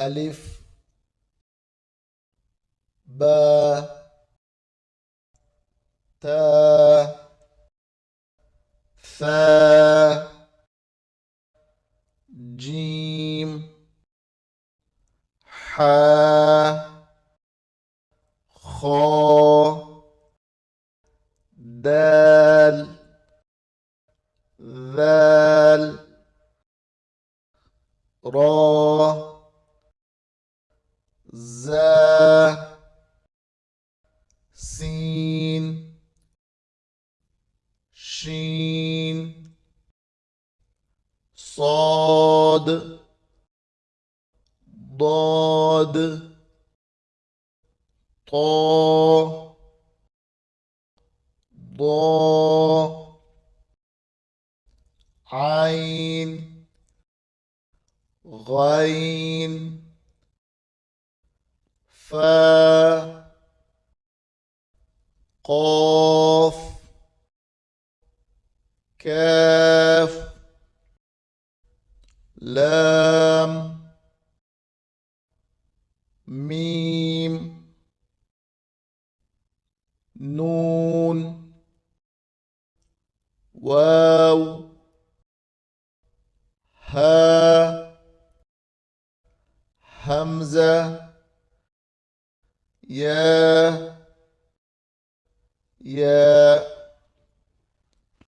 ألف باء تاء ثاء جيم حاء خاء دال ذال را زا سين شين صاد ضاد طا ضا عين غين فا قاف كاف لام ميم نون واو ها همزة يا